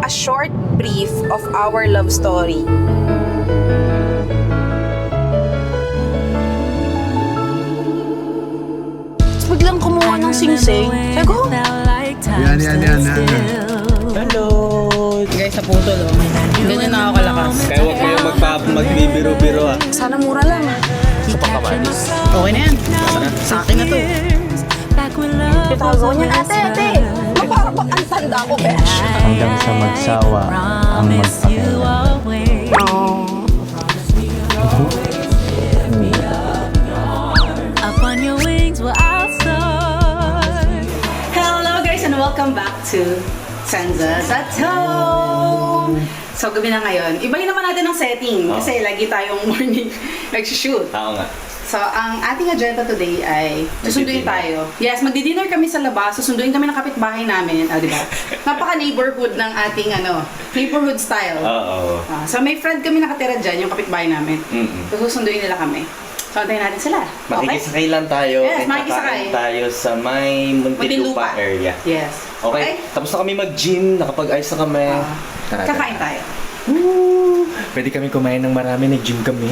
a short brief of our love story. Tapos biglang kumuha ng sing-sing. Sabi ko, Yan. Hello! guys, sa puto lo. Ganyan na ako kalakas. Kaya huwag kayong magbibiro-biro ah. Sana mura lang. Sa pagkamalis. Okay na yan. Sa akin na to. Itago niyan, ate. Para bang ang tanda ko, besh? Hanggang sa magsawa ang magpakita. Oh. Hello guys and welcome back to Sansa's at Home! So gabi na ngayon. Ibahin naman natin ang setting kasi lagi tayong morning nag-shoot. Oo nga. So, ang ating agenda today ay susunduin tayo. Yes, magdi-dinner kami sa labas. Susunduin kami ng kapitbahay namin. Di ba? Napaka-neighborhood ng ating neighborhood style. Oo. So, may friend kami nakatira dyan, yung kapitbahay namin. So, susunduin nila kami. So, antayin natin sila. Okay? Makikisakay lang tayo. Yes, and makikisakay. kakain tayo sa may Muntinlupa area. Yes. Okay? Tapos na kami mag-gym, nakapag-ice na kami. Tara, tara. Kakain tayo. Woo! Pwede kami kumain ng marami, nag-gym kami.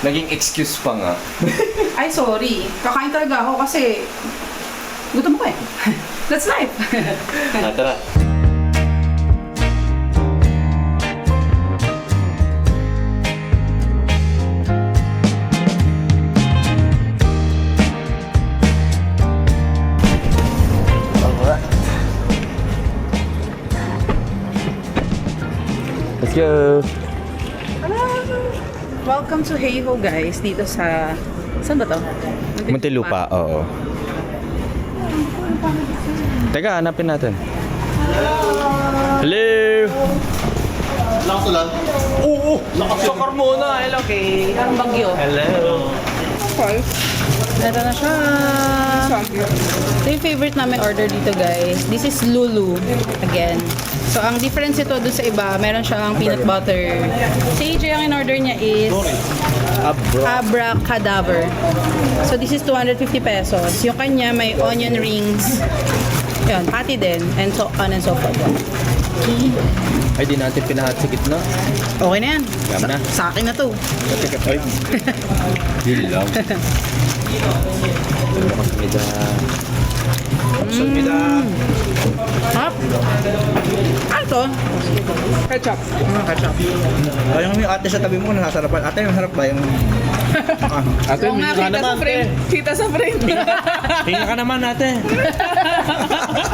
Naging excuse pa nga. Ay, sorry. Kakain talaga ako kasi gutom ko eh. That's life. Tara. Let's go! Welcome to Heiho guys, dito sa... Saan ba to? Muntinlupa, oo. Teka, hanapin natin. Hello! Lakas lang. Oo! Lakas sa Carmona! Hello, okay. Parang bagyo. Hello! Okay. Ito na siya. Ito yung favorite namin order dito guys. This is Lulu. Again. So, ang difference ito dun sa iba, meron siyang peanut butter. Si AJ, ang in-order niya is Abra Cadaver. So, this is 250 pesos. Yung kanya, may onion rings. Yun, patty din. And so on and so forth. Ay, di natin pinahat sa gitna. Okay na yan. Yum na. Sa akin na to. Ay, yun lang. Kamida. Kamida. Hop. Ano to? Ketchup. Ketchup. Yung ate sa tabi mo, nasasarapan. Ate, masarap ba yung... Ate, Oo nga, kita sa frame. Kita sa frame. hinga ka naman, ate.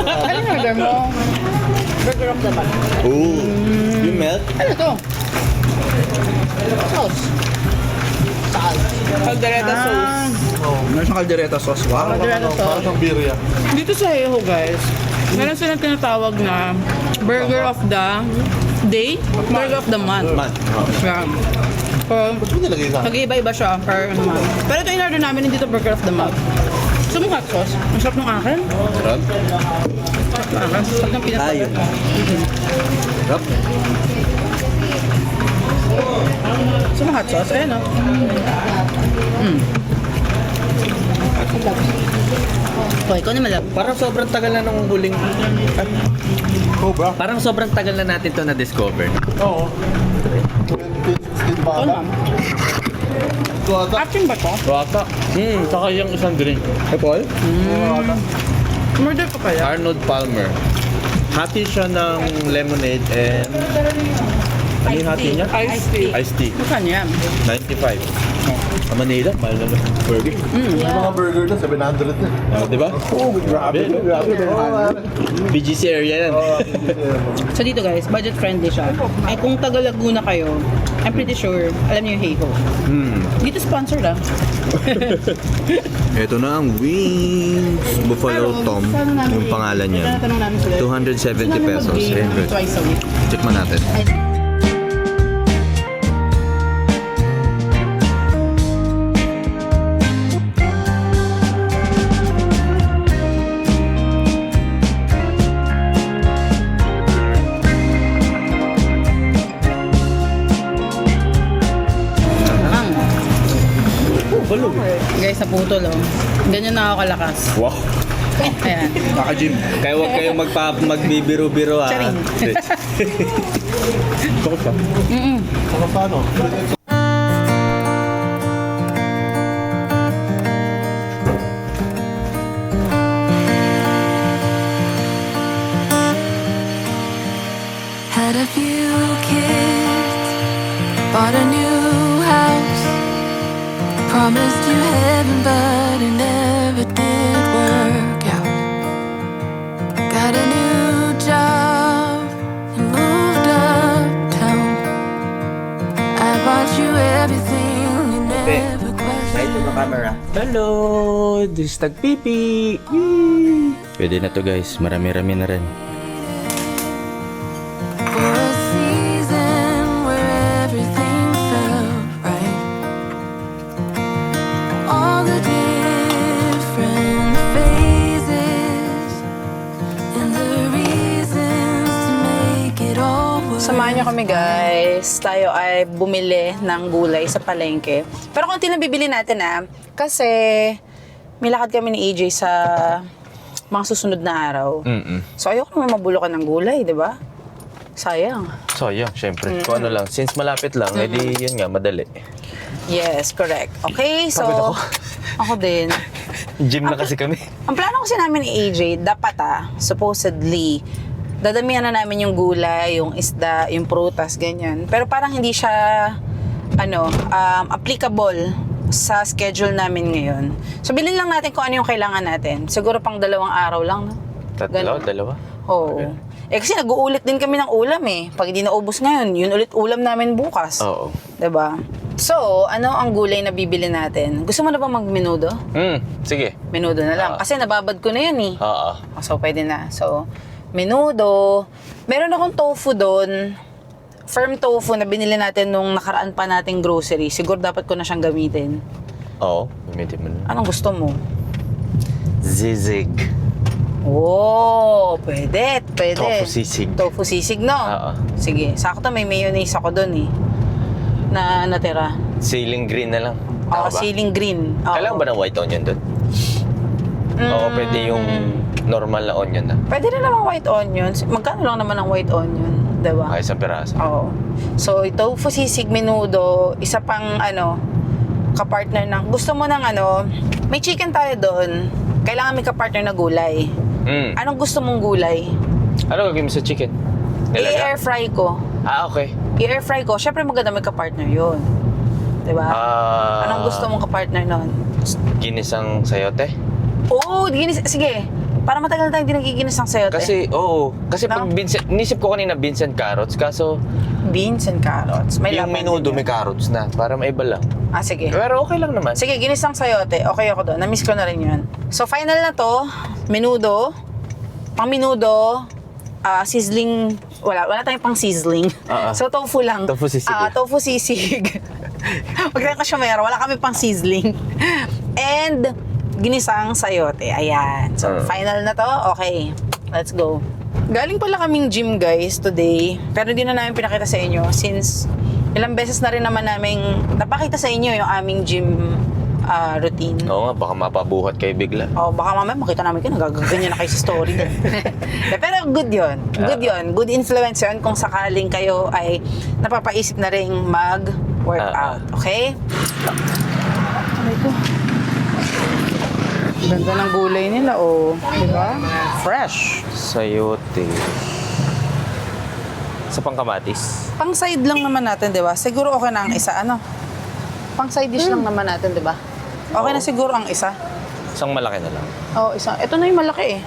Ano yung order mo? Burger of the month. Oo. Yung melt? Ano to? Sauce. Caldereta sauce. Meron siyang caldereta sauce. Wow. Caldereta sauce. Parang birria. Dito sa Heiho guys, meron silang tinatawag na Burger of the Day, Burger of the Month. Man. Yeah. So, Ba't mo nilagay sa akin? nag-iiba-iba siya per month. Pero ito in-order namin dito Burger of the Month. Gusto mo hot sauce? Ang sarap ng akin. Sarap. Sarap ng akin. Sarap ng peanut Ayun. butter. Sarap. Gusto mo hot sauce? Ayan o. Okay, ikaw naman lang. Parang sobrang tagal na nung huling... Cobra? Parang sobrang tagal na natin to na-discover. Oo. 2016 pa Ito ata. naman. Ito ata. Action ba to? Rata. Saka yung isang drink. Hey, Paul? Murder ko kaya? Arnold Palmer. Hati siya ng lemonade and... Ano yung hati niya? Iced tea. Iced tea. Saan yan? 95. Sa Manila, mahal na burger. Yung mga burger na, 700 na. Di ba? Oo, grabe. Grabe. BGC area yan. So dito guys, budget friendly siya. Ay kung taga Laguna kayo, I'm pretty sure, alam niyo yung Heiho. Dito sponsored ah. Ito na ang Wings Buffalo Tom. Yung pangalan niya. Tanong namin sila. 270 pesos. Ayan, good. Twice a week. Check mo natin. Guys, sa putol oh. Ganyan na ako kalakas. Wow. Ayan. Naka-gym. Kaya huwag kayong magbibiro-biro ha. Charing. Bakit ka? Saka paano? Had a few kids, bought a new house, promised you heaven, but it never did work out. Got a new job and moved uptown. I bought you everything you never Right to the questioned. camera. Hello! This is Tagpipi! Whee! Pwede na to guys. Marami-rami na rin. For a season where everything felt right. All the different phases and the reasons to make it all work. Samahan niyo kami guys. Tayo ay bumili ng gulay sa palengke. Pero konti lang bibili natin kasi may lakad kami ni AJ sa mga susunod na araw. So ayoko naman mabulukan ng gulay, di ba? Sayang. So, yun, syempre. Kung ano lang. Since malapit lang, edi yun nga, madali. Yes, correct. Okay, so... Pagod ako. Ako din. Gym na kasi kami. Ang plano kasi namin ni AJ, dapat supposedly, dadamihan na namin yung gulay, yung isda, yung prutas, ganyan. Pero parang hindi siya, applicable sa schedule namin ngayon. So, bilhin lang natin kung ano yung kailangan natin. Siguro pang 2 araw lang, no? Dalawa? Oo. Okay. Kasi nag-uulit din kami ng ulam eh. Pag hindi naubos ngayon, yun ulit ulam namin bukas. Oo. 'Di ba? So, ano ang gulay na bibili natin? Gusto mo na ba mag-menudo? Sige. Menudo na lang. Kasi nababad ko na yun eh. Oo. So, pwede na. So, menudo. Meron akong tofu doon. Firm tofu na binili natin nung nakaraan pa nating grocery. Siguro dapat ko na siyang gamitin. Oo. Gamitin mo na. Anong gusto mo? Zizig. Oh, pwede. Tofu sisig. Tofu sisig, no? Oo. Sige, sakto may mayonnaise ako doon eh. Na natira. Ceiling green na lang. Oo, Tama ba? ceiling green. Oo. Kailangan ba ng white onion doon? Oo, pwede yung normal na onion na. Pwede rin naman white onions. Magkano lang naman ang white onion? Diba? Ay, isang piraso. Oo. So, tofu sisig menudo, isa pang kapartner ng, gusto mo ng may chicken tayo doon. Kailangan may kapartner na gulay. Anong gusto mong gulay? Ano gagawin mo sa chicken? I-air fry ko. Okay. I-air fry ko. Siyempre maganda may kapartner yun. Diba? Anong gusto mong kapartner nun? Ginisang sayote? Oo, sige. Para matagal tayong hindi nagiginis ng sayote. Kasi, oo. Kasi No? pag nisip ko kanina beans and carrots, kaso Beans and carrots. May yung laman menudo din may yun. carrots na. Para maiba lang. Sige. Pero okay lang naman. Sige, ginisang sayote. Okay ako doon. Na-miss ko na rin yun. So, final na to. Menudo. Pang menudo. Sizzling. Wala tayong pang sizzling. So, tofu lang. Tofu sisig. Tofu sisig. Huwag tayong kasyamera. Wala kami pang sizzling. And, ginisang sayote. Ayan. So, final na to. Okay. Let's go. Galing pala kaming gym, guys, today. Pero hindi na namin pinakita sa inyo since ilang beses na rin naman namin napakita sa inyo yung aming gym routine. Oo nga, baka mapabuhat kayo bigla. Baka mamaya makita namin kayo, nagaganyan na kayo sa story din. Pero good yun. Good yun. Good influence yun kung sakaling kayo ay napapaisip na rin mag-workout. Okay? Aray ko. Ganda ng gulay nila, oh. Diba? Fresh. Sayote. Sa pangkamatis. Pang side lang naman natin, di ba? Siguro okay na ang isa, Pang side dish lang naman natin, di ba? Okay na siguro ang isa. Isang malaki na lang. Isa. Ito na yung malaki eh.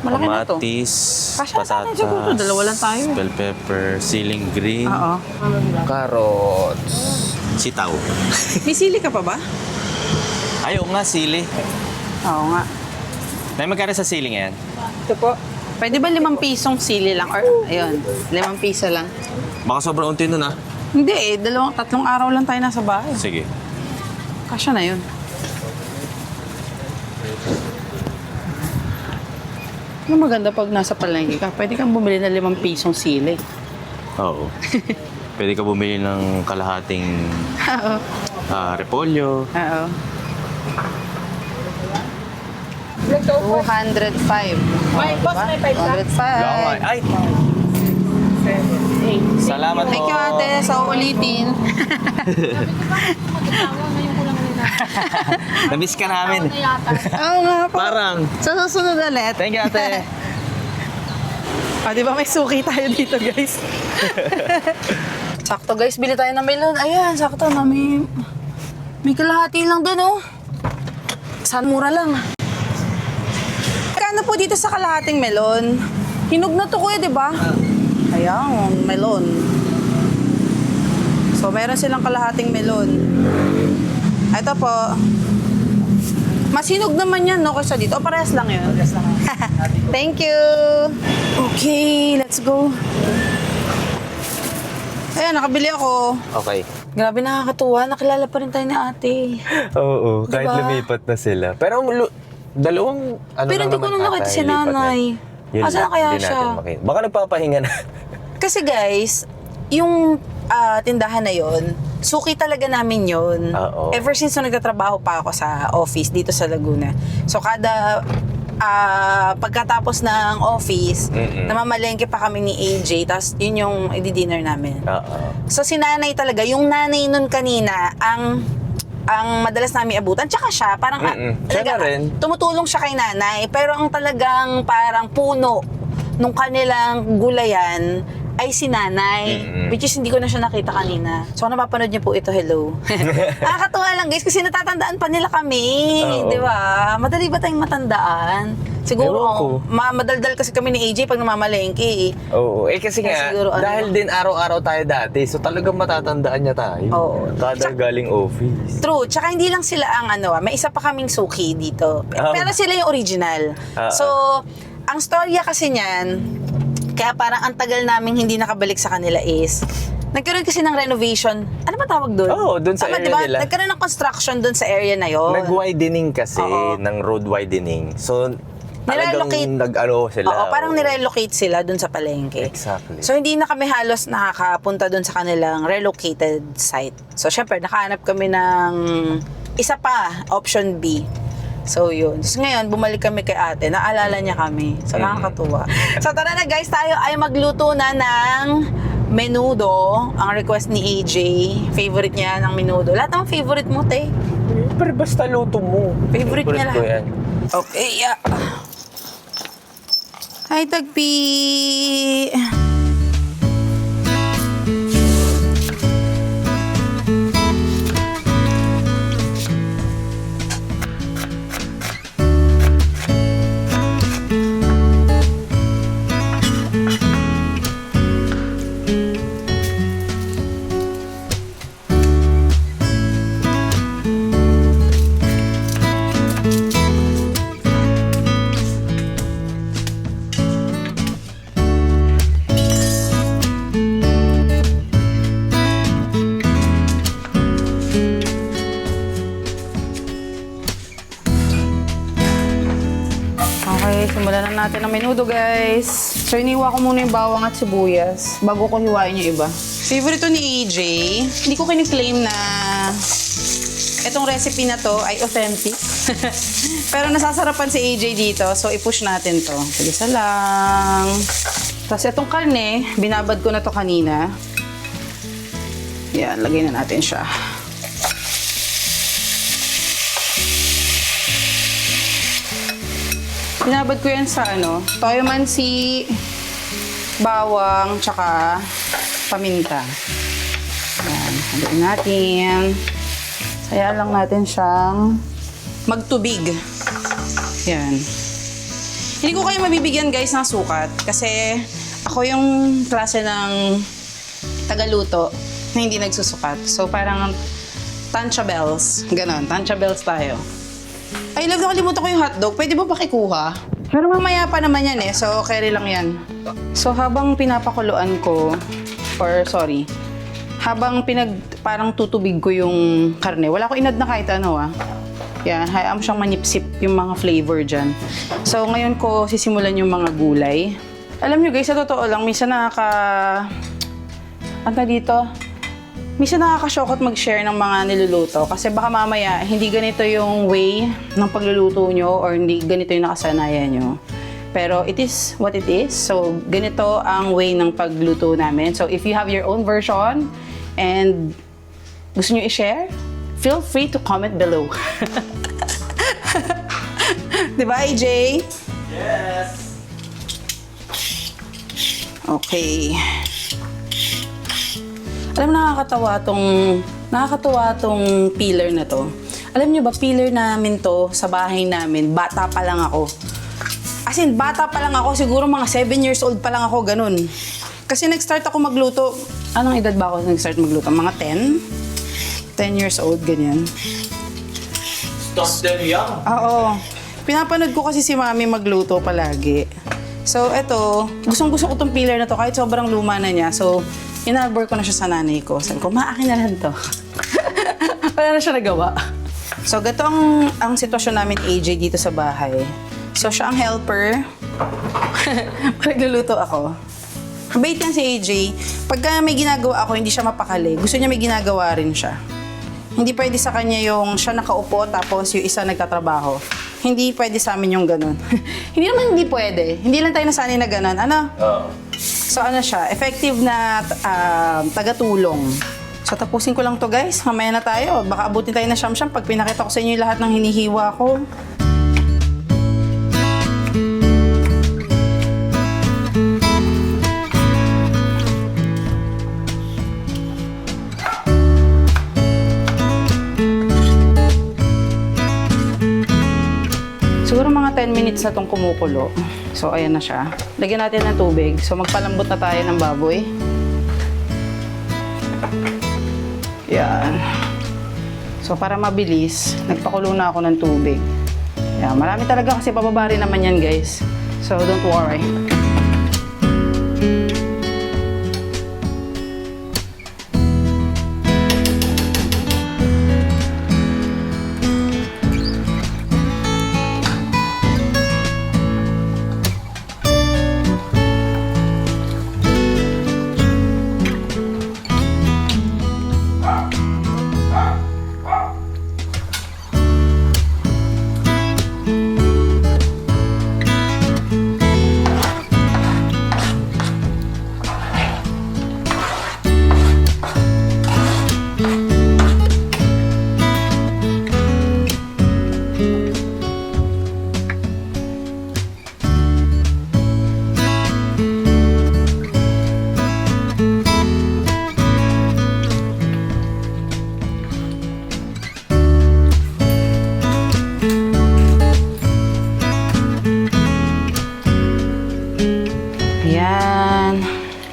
Malaki na to. Kamatis, Kasya sa atin siguro. patatas, Dalawa lang tayo eh. bell pepper, ceiling green, Oo. carrots, sitaw. May sili ka pa ba? Ayaw nga, sili. Oo nga. May magkano sa ceiling yan? Ito po. Pwede ba 5 pisong sili lang? Or, ayun, 5 piso lang. Baka sobrang unti nun ah. Hindi eh, 3 araw lang tayo nasa bahay. Sige. Kasya na yun. Yung maganda pag nasa palengke ka, pwede kang bumili ng 5 pisong sili. Oo. Pwede ka bumili ng kalahating Oo. repolyo. Oo. 205. May boss, may 5 ka? 205. Ay! Salamat Thank you, ate, sa uulitin. Na-miss ka namin. Oo nga po. Parang. Sa susunod ulit. Thank you, ate. Di ba may suki tayo dito, guys? Sakto, guys. Bili tayo ng melon. Ayan, sakto na. May kalahati lang dun, oh. Saan mura lang. Kano po dito sa kalahating melon? Hinog na to, kuya, di ba? Ayan, melon. So, meron silang kalahating melon. Ito po. Mas hinog naman yan, no? Kasi dito. O, parehas lang yun. Parehas lang. Thank you. Okay, let's go. Ayan, nakabili ako. Okay. Grabe, nakakatuwa. Nakilala pa rin tayo ni ate. Oo, kahit Diba? lumipat na sila. Pero ang dalawang ano Pero lang hindi ko naman nung nakita ata si yung lipat nanay. Yun Asan lang, na kaya hindi siya? natin makita. Baka nagpapahinga na. Kasi guys, yung tindahan na yon, suki talaga namin yon. Oo. Ever since nung nagtatrabaho pa ako sa office dito sa Laguna. So kada pagkatapos ng office, namamalengke pa kami ni AJ, tapos yun yung i-dinner namin. Oo. So si nanay talaga, yung nanay nun kanina, ang madalas namin abutan, tsaka siya, parang Siya na rin. tumutulong siya kay nanay, pero ang talagang parang puno nung kanilang gulayan ay si nanay, which is hindi ko na siya nakita kanina. So napapanood niyo po ito, hello. Nakakatuwa lang guys, kasi natatandaan pa nila kami, Oo. di ba? Madali ba tayong matandaan? Siguro, Ewan ko. madaldal kasi kami ni AJ pag namamalengke eh. Oo. Kasi Kaya nga, siguro, ano, dahil din araw-araw tayo dati, so talagang matatandaan niya tayo. Oo. Kada galing office. True. Tsaka hindi lang sila ang may isa pa kaming suki dito. Pero sila yung original. So, ang storya kasi niyan, kaya parang ang tagal naming hindi nakabalik sa kanila is, nagkaroon kasi ng renovation. Ano ba tawag doon? Oo, doon sa area diba? nila. Nagkaroon ng construction doon sa area na yon. Nag-widening kasi, Oo. ng road widening. So, talagang Nirelocate. nag-ano sila. Oo, parang nirelocate sila doon sa palengke. Exactly. So, hindi na kami halos nakakapunta doon sa kanilang relocated site. So, syempre, nakahanap kami ng isa pa, option B. So, yun. So, ngayon, bumalik kami kay ate. Naalala niya kami. So, nakakatuwa. So, tara na guys, tayo ay magluto na ng menudo. Ang request ni AJ. Favorite niya ng menudo. Lahat ng favorite mo, te. Pero basta luto mo. Favorite niya ko lahat. yan. Okay, yeah. Hi, Tagpi! Okay, simulan na natin ang menudo, guys. So, iniwa ko muna yung bawang at sibuyas bago ko hiwain yung iba. Favorite to ni AJ. Hindi ko kiniklaim na itong recipe na to ay authentic. Pero nasasarapan si AJ dito, so i-push natin to. Pilisa lang. Tapos itong karne, binabad ko na to kanina. Yan, lagay na natin siya. Binabad ko yan sa toyo mansi, bawang, tsaka paminta. Yan, haluin natin. Saya lang natin siyang magtubig. Yan. Hindi ko kayo mabibigyan guys ng sukat kasi ako yung klase ng tagaluto na hindi nagsusukat. So parang tansya-bells. Ganon, tansya-bells tayo. Ay, love, nakalimutan ko yung hotdog. Pwede ba pakikuha? Pero mamaya pa naman yan so carry lang yan. So habang pinapakuluan ko, habang parang tutubig ko yung karne, wala ko inad na kahit ano Yan, hayaan mo siyang manipsip yung mga flavor dyan. So ngayon ko sisimulan yung mga gulay. Alam nyo guys, sa totoo lang, minsan minsan nakaka-shock at mag-share ng mga niluluto kasi baka mamaya hindi ganito yung way ng pagluluto nyo or hindi ganito yung nakasanayan nyo. Pero it is what it is. So, ganito ang way ng pagluto namin. So, if you have your own version and gusto nyo i-share, feel free to comment below. Diba, AJ? Yes! Okay. Alam mo, nakakatawa tong peeler na to. Alam niyo ba, peeler namin to sa bahay namin, bata pa lang ako. As in, bata pa lang ako, siguro mga 7 years old pa lang ako, ganun. Kasi nag-start ako magluto, anong edad ba ako nag-start magluto? Mga 10? 10 years old, ganyan. Stop them young. Oo. Pinapanood ko kasi si mami magluto palagi. So, eto, gustong-gusto ko tong peeler na to kahit sobrang luma na niya. So, inarbor ko na siya sa nanay ko. Sabi ko, maakin na lang to. Wala na siya nagawa. So, gato ang sitwasyon namin AJ dito sa bahay. So, siya ang helper. Nagluluto ako. Bait yan si AJ. Pagka may ginagawa ako, hindi siya mapakali. Gusto niya may ginagawa rin siya. Hindi pwede sa kanya yung siya nakaupo tapos yung isa nagtatrabaho. Hindi pwede sa amin yung ganun. Hindi naman hindi pwede. Hindi lang tayo nasanay na ganun. Ano? So ano siya, effective na tagatulong. So tapusin ko lang to guys. Mamaya na tayo. Baka abutin tayo na siyam-siyam pag pinakita ko sa inyo lahat ng hinihiwa ko. Siguro mga 10 minutes na itong kumukulo. So, ayan na siya. Lagyan natin ng tubig. So, magpalambot na tayo ng baboy. Yan. So, para mabilis, nagpakulo na ako ng tubig. Yan. Marami talaga kasi pababa rin naman yan, guys. So, don't worry.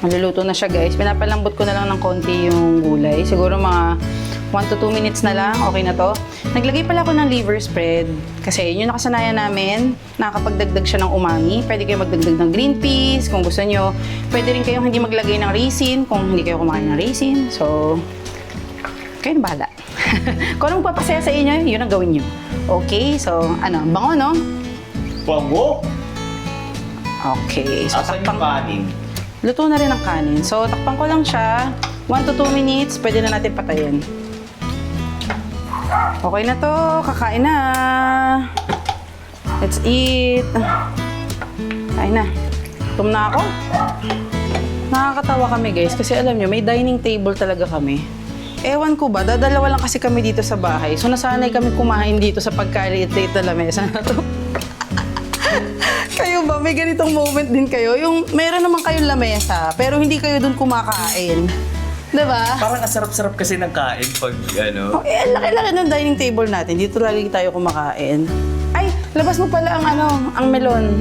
Maluluto na siya guys. Pinapalambot ko na lang ng konti yung gulay. Siguro mga 1 to 2 minutes na lang. Okay na to. Naglagay pala ako ng liver spread. Kasi yun yung nakasanayan namin. Nakakapagdagdag siya ng umami. Pwede kayo magdagdag ng green peas kung gusto nyo. Pwede rin kayong hindi maglagay ng raisin kung hindi kayo kumain ng raisin. So, kayo na bahala. Kung anong papasaya sa inyo, yun ang gawin nyo. Okay, so ano, bango no? Bango? Okay, so Asan yung kanin? luto na rin ang kanin. So, takpan ko lang siya. 1 to 2 minutes, pwede na natin patayin. Okay na to. Kakain na. Let's eat. Kain na. Gutom na ako. Nakakatawa kami guys kasi alam nyo, may dining table talaga kami. Ewan ko ba, dadalawa lang kasi kami dito sa bahay. So, nasanay kami kumain dito sa pagkaliit-liit na lamesa na to. Kayo ba? May ganitong moment din kayo? Yung meron naman kayong lamesa, pero hindi kayo dun kumakain. Diba? Parang asarap-sarap kasi ng kain pag ano. Oh, ang laki-laki ng dining table natin. Dito lagi tayo kumakain. Ay, labas mo pala ang ang melon.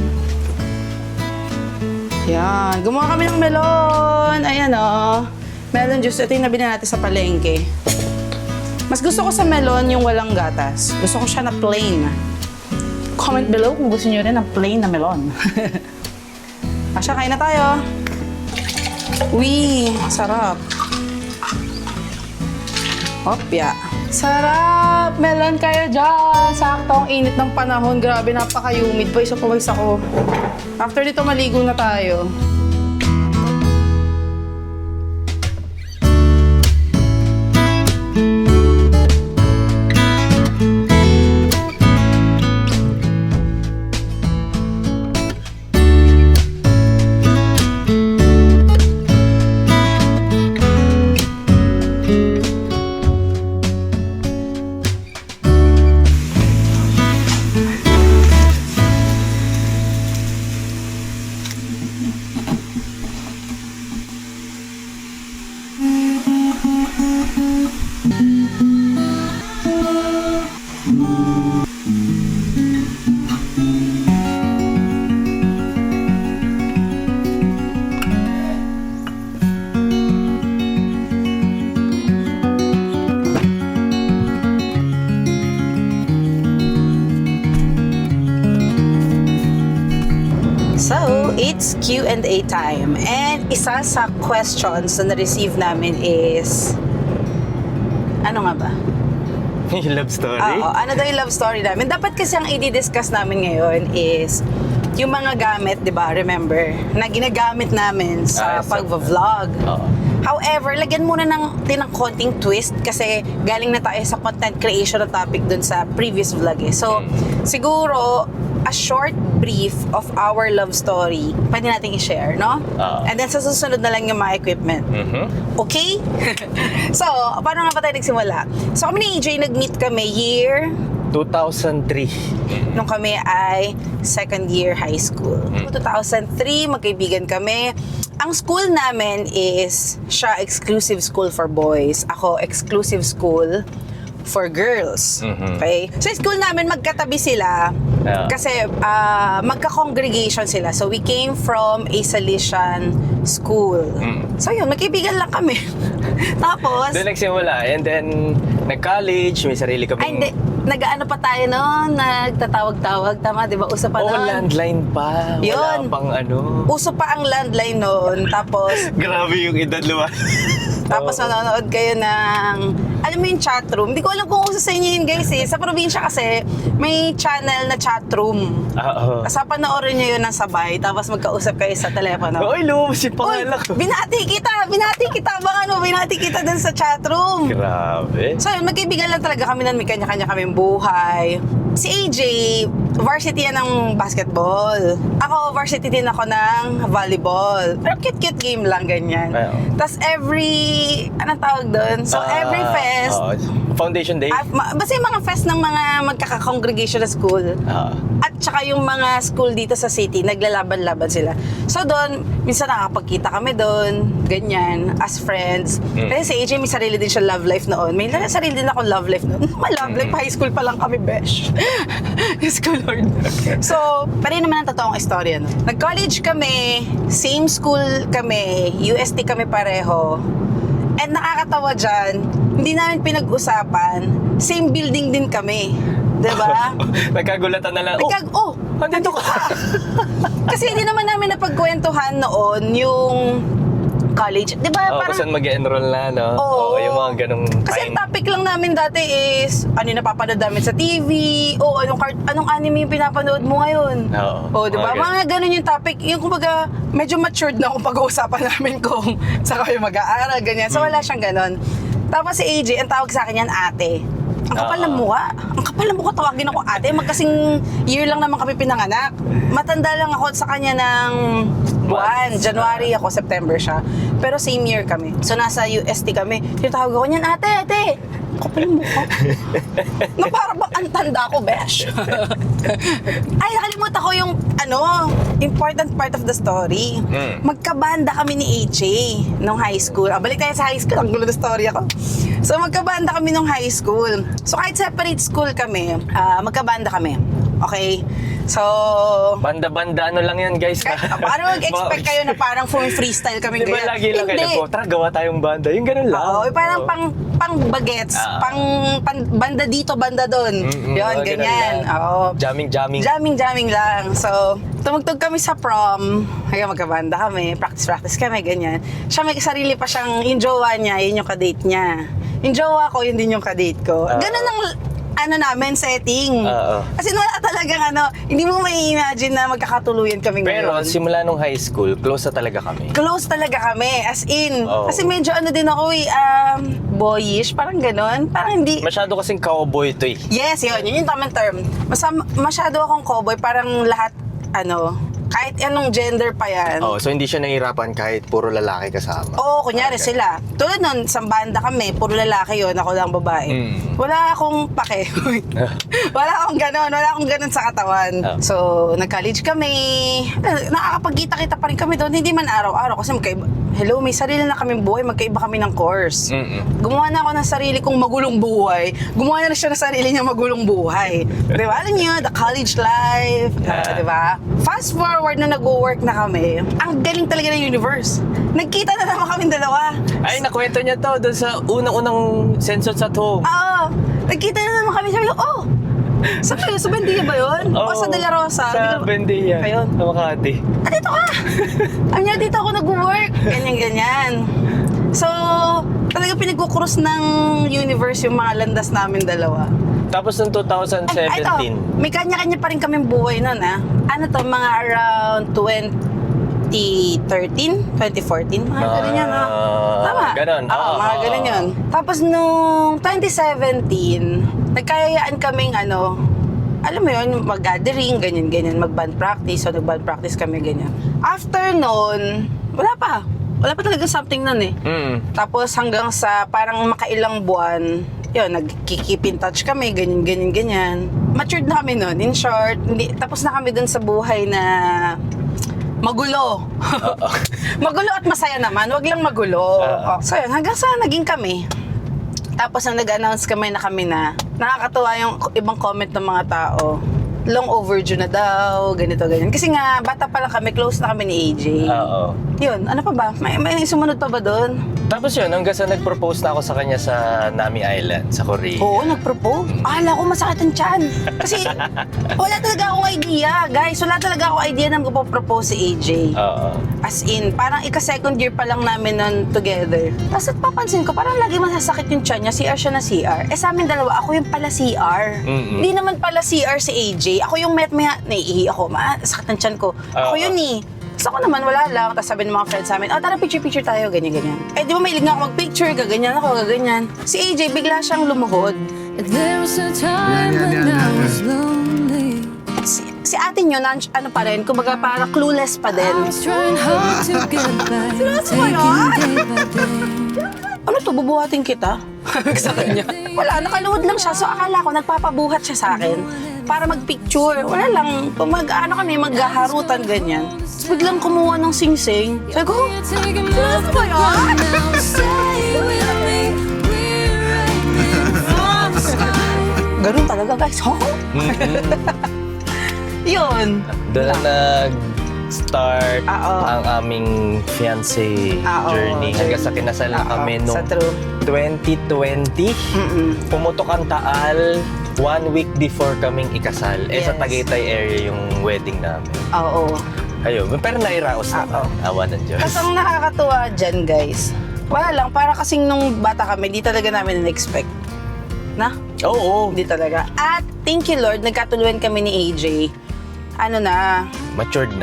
Yan. Gumawa kami ng melon. Ayan o. Melon juice. Ito yung nabili natin sa palengke. Mas gusto ko sa melon yung walang gatas. Gusto ko siya na plain. Comment below kung gusto nyo rin ng plain na melon. Asya, kain na tayo. Uy, sarap. Opya. Sarap! Melon kayo dyan! Sakto ang init ng panahon. Grabe, napaka-humid. Pawis ako. After dito, maligo na tayo. it's Q&A time. And isa sa questions na na-receive namin is, ano nga ba? Yung love story? Oo, ano daw yung love story namin? Dapat kasi ang i-discuss namin ngayon is yung mga gamit, di ba? Remember? Na ginagamit namin sa pag-vlog. Oo. However, lagyan muna ng konting twist kasi galing na tayo sa content creation na topic dun sa previous vlog eh. So, siguro, a short brief of our love story, pwede natin i-share, no? And then sa susunod na lang yung mga equipment. Okay? So, paano nga ba tayo nagsimula? So, kami ni EJ, nag-meet kami year 2003. nung kami ay second year high school. 2003, magkaibigan kami. Ang school namin is siya exclusive school for boys. Ako exclusive school for girls. Okay? So, yung school namin, magkatabi sila. Yeah. Kasi magka-congregation sila. So, we came from a Salesian school. So, yun, magkaibigan lang kami. Tapos, Doon nagsimula. And then, nag-college, may sarili kami. ay, hindi. Nag-ano pa tayo noon, nagtatawag-tawag, tama, di ba? Uso pa Oh, noon. landline pa. Wala Yun. pang ano. Uso pa ang landline noon. Tapos, Grabe yung edad lumas. tapos nanonood kayo ng, alam mo yung chatroom. Hindi ko alam kung uso sa inyo yun, guys, eh. Sa probinsya kasi, may channel na chatroom. Oo. Sa panoorin nyo yun ng sabay, tapos magkausap kayo sa telepono. Uy, lumabas yung Uy, pangalan ko. binati kita, baka ano, binati kita dun sa chatroom. Grabe. So yun, magkaibigan lang talaga kami nun, may kanya-kanya kaming buhay. Si AJ, varsity yan ng basketball. Ako, varsity din ako ng volleyball. Pero cute-cute game lang, ganyan. Ay, oo. Tapos anong tawag doon? So every fest, Foundation Day. basta yung mga fest ng mga magkaka-congregation na school. At saka yung mga school dito sa city, naglalaban-laban sila. So doon, minsan nakakapagkita kami doon, ganyan, as friends. Kasi si AJ may sarili din siya love life noon. May sarili din ako love life noon. May love life, high school pa lang kami, besh. Diyos ko, Lord. So, pa rin naman ang totoong istorya. No? Nag-college kami, same school kami, UST kami pareho. And nakakatawa dyan, hindi namin pinag-usapan, same building din kami. Diba? Nagkagulatan na lang. Nandito ka. Kasi hindi naman namin napagkwentuhan noon yung college. Diba? Kung saan mag-enroll na, no? Oo. Yung mga ganong Kasi ang topic lang namin dati is ano yung napapanood namin sa TV, o anong anime yung pinapanood mo ngayon. Oo. Diba? Mga ganun. Mga ganun yung topic. Yung kumbaga, medyo matured na kung pag-uusapan namin kung saan kayo mag-aaral, ganyan. So wala siyang ganun. Tapos si AJ, ang tawag sa akin yan, ate. Ang kapal ng mukha. Ang kapal ng mukha, tawagin ako ate. Magkasing year lang naman kami pinanganak. Matanda lang ako sa kanya ng buwan. January ako, September siya. Pero same year kami. So nasa UST kami. Tinatawag ako niyan, ate. Ang kapal ng mukha. Na parang bang ang tanda ko, besh. Ay, nakalimutan ko yung important part of the story. Magkabanda kami ni AJ nung high school. Balik tayo sa high school. Ang gulo na story ako. So, magkabanda kami nung high school. So, kahit separate school kami, magkabanda kami. Okay? So, banda-banda, ano lang yan, guys. paano mag-expect kayo na parang freestyle kami Di ba ganyan? lagi lang kayo Hindi. tara, gawa tayong banda. Yung ganun lang. Oo, parang pang bagets, pang banda dito, banda doon. Yun, mga ganyan. ganun lang. Oo. Jamming lang. So, tumugtog kami sa prom. Kaya magkabanda kami, practice kami, ganyan. Siya may sarili pa siyang, yung jowa niya, yun yung kadate niya. Yung jowa ko, yun din yung kadate ko. Ganun ang namin setting. Kasi wala talagang hindi mo mai-imagine na magkakatuluyan kami Pero ngayon. simula nung high school, close na talaga kami. Close talaga kami, as in. Oo. Kasi medyo din ako boyish, parang ganon. Parang hindi. Masyado kasing cowboy to eh. Yes, yun yung tamang term. Masyado akong cowboy, parang lahat, kahit anong gender pa yan. So hindi siya nahihirapan kahit puro lalaki kasama. Oo, kunyari sila. Tulad nun, sa banda kami, puro lalaki yun, ako lang babae. Wala akong pake. Wala akong ganon sa katawan. So, nag-college kami. Nakakapagkita-kita pa rin kami doon. Hindi man araw-araw kasi may sarili na kaming buhay, magkaiba kami ng course. Gumawa na ako ng sarili kong magulong buhay. Gumawa na siya ng sarili niya magulong buhay. Diba? Alam niyo, the college life. Diba? Fast forward na nag-work na kami, ang galing talaga ng universe. Nagkita na naman kami dalawa. Ay, nakwento niya to doon sa unang-unang Sensors at Home. Oo. Nagkita na naman kami. Sabi ko, Sa Bendia ba yun? O sa De La Rosa? Sa Bendia. Ayun. Sa Makati. Dito ka! Ay niya, dito ako nag-work. Ganyan. So, talaga pinagkukrus ng universe yung mga landas namin dalawa. Tapos noong 2017. Ay, ito, may kanya-kanya pa rin kaming buhay nun, ah. Ano to, mga around 2013, 2014, mga ganun yan, ah. Tama? Ganon. Oo, mga ganun yun. Tapos nung 2017, nagkayayaan kaming alam mo yun, mag-gathering, ganyan, mag-band practice. So, nag-band practice kami, ganyan. After nun, wala pa talaga something nun eh. Tapos hanggang sa parang makailang buwan, yun, nag-keep in touch kami, ganyan. Matured na kami nun, in short. Tapos na kami dun sa buhay na magulo. Magulo at masaya naman, wag lang magulo. So yun, hanggang sa naging kami. Tapos nang nag-announce kami na nakakatuwa yung ibang comment ng mga tao. Long overdue na daw, ganito, ganyan. Kasi nga, bata pa lang kami, close na kami ni AJ. Oo. Yun, ano pa ba? May sumunod pa ba doon? Tapos yun, hanggang sa nag-propose na ako sa kanya sa Nami Island, sa Korea. Oo, nag-propose. Akala ko masakit ang tiyan. Kasi wala talaga akong idea, guys. Wala talaga akong idea na magpo-propose si AJ. Oo. As in, parang ika-second year pa lang namin nun together. Tapos papansin ko, parang lagi masasakit yung tiyan niya. CR siya na CR. Eh sa amin dalawa, ako yung pala CR. Hindi naman pala CR si AJ. Ako yung naiihi ako. Sakit ang tiyan ko. Ako yun eh. Tapos ako naman, wala lang. Tapos sabi ng mga friends namin, tara picture tayo, ganyan. Eh di ba mahilig nga ako mag-picture, gaganyan ako, gaganyan. Si AJ, bigla siyang lumuhod. There was a time when I was lonely. Si ate nyo, ano pa rin, kumbaga parang clueless pa I din. was trying hard to get by, taking day by day. Ano to, bubuhatin kita? Sa kanya. Wala, nakaluhod lang siya. So akala ko, nagpapabuhat siya sa akin para magpicture. Wala lang, kami, maghaharutan, ganyan. Tapos biglang kumuha ng sing-sing. Sabi ko, Taking my breath now, stay with me. We're raining from the sky. ganun talaga, guys. Oh? Yun. Doon na nag-start ang aming fiancé journey. Hanggang sa kinasal na kami Sa noong true. 2020. Pumutok ang Taal 1 week before kaming ikasal. Eh sa Yes. Tagaytay area yung wedding namin. Oo. Ayun, pero nairaos naman. Awa ng Diyos. Tapos ang nakakatuwa dyan, guys, wala lang, para kasing nung bata kami, di talaga namin na-expect. Na? Oo. Hindi talaga. At thank you Lord, nagkatuluyan kami ni AJ. Matured na.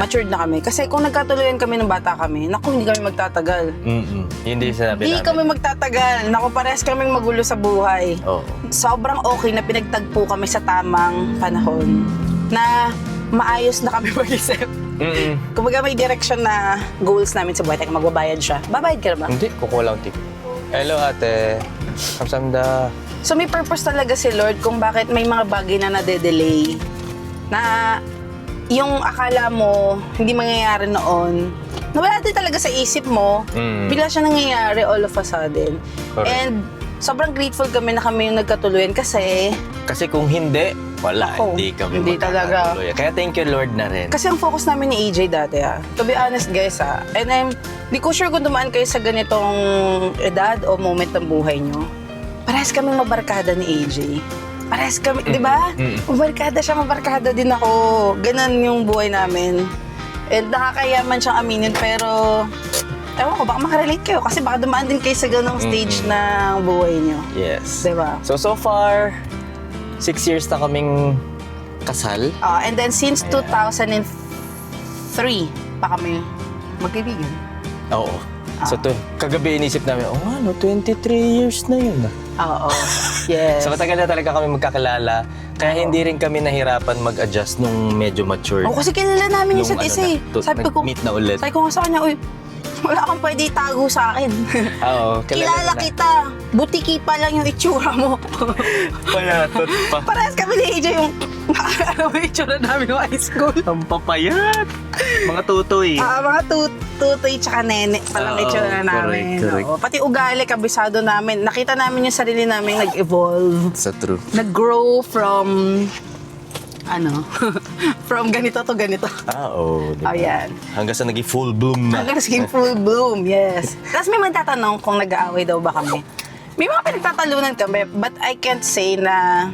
Matured na kami. Kasi kung nagkatuluyan kami nung bata kami, naku, hindi kami magtatagal. Hindi sinabi Hindi namin. kami magtatagal. Naku, parehas kaming magulo sa buhay. Oo. Sobrang okay na pinagtagpo kami sa tamang panahon na maayos na kami mag-isip. Kumbaga may direction na goals namin sa buhay. Teka, magbabayad siya. Babayad ka na ba? Hindi, kukulang tip. Hello ate. Kamsamda. So may purpose talaga si Lord kung bakit may mga bagay na nade-delay. Na yung akala mo hindi mangyayari noon, nawala din talaga sa isip mo, bigla siya nangyayari all of a sudden. Correct. And sobrang grateful kami na kami yung nagkatuluyan kasi Kung hindi, wala. Ako, Hindi kami hindi talaga. magkakatuloy. Kaya thank you Lord na rin. ang focus namin ni AJ dati to be honest guys and di ko sure kung dumaan kayo sa ganitong edad o moment ng buhay nyo, parehas kami mabarkada ni AJ. Parehas kami, di ba? Mabarkada siya, mabarkada din ako. Ganon yung buhay namin. And nakakayaman siyang aminin, pero ewan ko, baka makarelate kayo kasi baka dumaan din kayo sa ganong stage ng buhay nyo. Yes. Di ba? So far, 6 years na kaming kasal. And then since 2003 pa kami magkaibigan. Oo. So kagabi inisip namin, 23 years na yun. Oo. Yes. So matagal na talaga kami magkakilala. Kaya hindi rin kami nahirapan mag-adjust nung medyo mature. Kasi kilala namin yung isa't isa eh. Sabi ko, Nag-meet na ulit. Sabi ko nga sa kanya, uy, wala kang pwede itago sa akin. Oo. Kilala na. kita. Butiki pa lang yung itsura mo. Palatot pa. Parehas kami ni AJ yung yung itsura namin yung high school. Ang papayat. Mga tutoy. Mga tutoy tsaka nene palang Oo, itsura namin. correct. Oo. Pati ugali, kabisado namin. Nakita namin yung sarili namin nag-evolve. Sa true. Nag-grow from from ganito to ganito. Oo. Oh, yan. Hanggang sa naging full bloom na. Hanggang skin full bloom, yes. Tapos may magtatanong kung nag-aaway daw ba kami. May mga pinagtatalunan kami, but I can't say na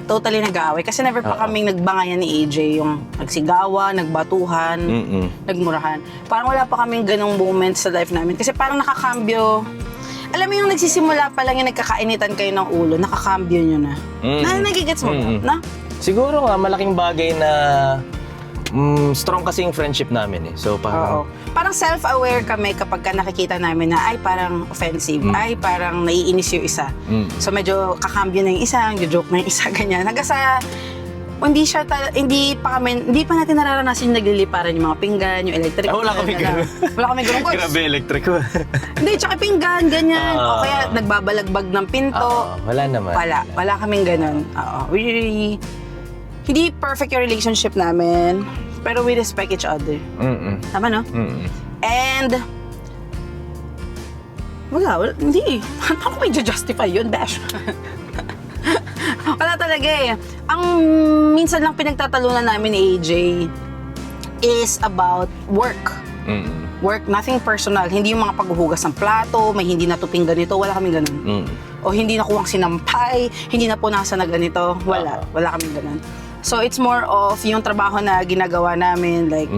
totally nag-aaway. Kasi never pa kaming nagbangayan ni AJ. Yung nagsigawa, nagbatuhan, nagmurahan. Parang wala pa kaming ganong moments sa life namin. Kasi parang nakakambyo. Alam mo yung nagsisimula pa lang yung nagkakainitan kayo ng ulo, nakakambyo nyo na. Nagigets mo na? Siguro nga, malaking bagay na strong kasi yung friendship namin eh. So parang, Parang self-aware kami kapag ka nakikita namin na ay parang offensive, ay parang naiinis yung isa. So medyo kakambyo na yung isa, joke na yung isa, ganyan. Hanggang sa, hindi pa natin nararanasan yung nagliliparan yung mga pinggan, yung electric. wala kami ganun. Wala kami ganun. Grabe, electric ko. Hindi, tsaka pinggan, ganyan. O kaya nagbabalagbag ng pinto. Wala naman. Wala kaming ganun. Hindi perfect yung relationship namin, pero we respect each other. Tama, no? And, wala, hindi. Paano ko may justify yun, Dash? Wala talaga eh. Ang minsan lang pinagtatalunan namin ni AJ is about work. Work, nothing personal. Hindi yung mga paghuhugas ng plato, may hindi natuping ganito, wala kaming ganun. O hindi nakuwang sinampay, hindi na punasan na ganito, wala kaming ganun. So it's more of yung trabaho na ginagawa namin, like,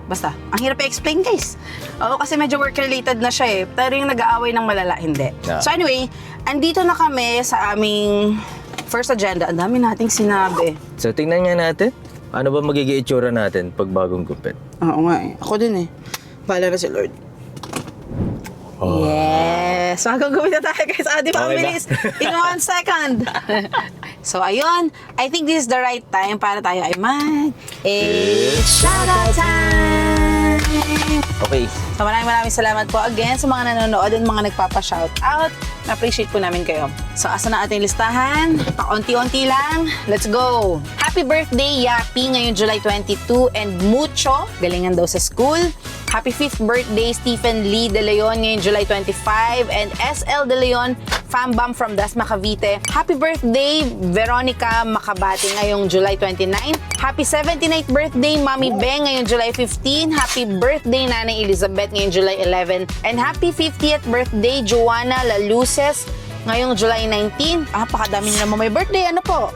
basta, ang hirap i-explain guys. Oo, kasi medyo work-related na siya eh. Pero yung nag-aaway ng malala, hindi. Yeah. So anyway, andito na kami sa aming first agenda. Ang dami nating sinabi. So tingnan nga natin, ano ba magiging itsura natin pag bagong gupit? Oo nga eh. Ako din eh. Bahala na si Lord. Yes! Magagawin na tayo guys. Di ba? Ang Okay ba? bilis. In 1 second. So ayun, I think this is the right time para tayo ay It's shoutout time! Okay. So maraming salamat po again sa mga nanonood and mga nagpapa-shoutout. Na-appreciate po namin kayo. So asa na ating listahan? Paunti-unti lang. Let's go! Happy birthday, Yapi, ngayong July 22 and Mucho, galingan daw sa school. Happy 5th birthday, Stephen Lee De Leon, ngayong July 25 and SL De Leon, Fambam from Dasma, Cavite. Happy birthday, Veronica Makabati, ngayong July 29. Happy 79th birthday, Mami Beng, ngayong July 15. Happy birthday, Nanay Elizabeth, ngayong July 11. And happy 50th birthday, Joanna Laluces, ngayong July 19. Pakadami nyo naman may birthday. Ano po?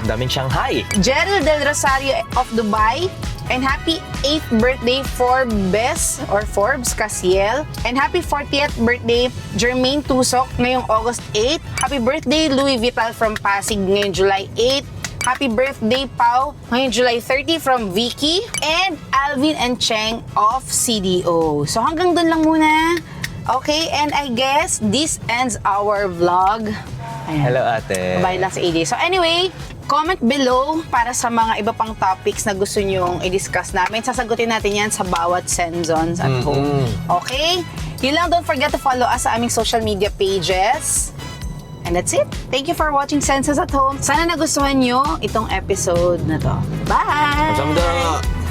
Daming Shanghai. Gerald Del Rosario of Dubai. And happy 8th birthday Forbes Casiel. And happy 40th birthday Jermaine Tusok ngayong August 8. Happy birthday Louis Vital from Pasig ngayong July 8. Happy birthday Pau ngayong July 30 from Vicky. And Alvin and Cheng of CDO. So hanggang dun lang muna. Okay, and I guess this ends our vlog. Ayan. Hello ate. Bye lang sa AJ. So anyway, comment below para sa mga iba pang topics na gusto nyong i-discuss namin. Sasagutin natin yan sa bawat Senzons at home. Okay? Yun lang, don't forget to follow us sa aming social media pages. And that's it. Thank you for watching Senzons at Home. Sana nagustuhan nyo itong episode na to. Bye! Kamsahamnida.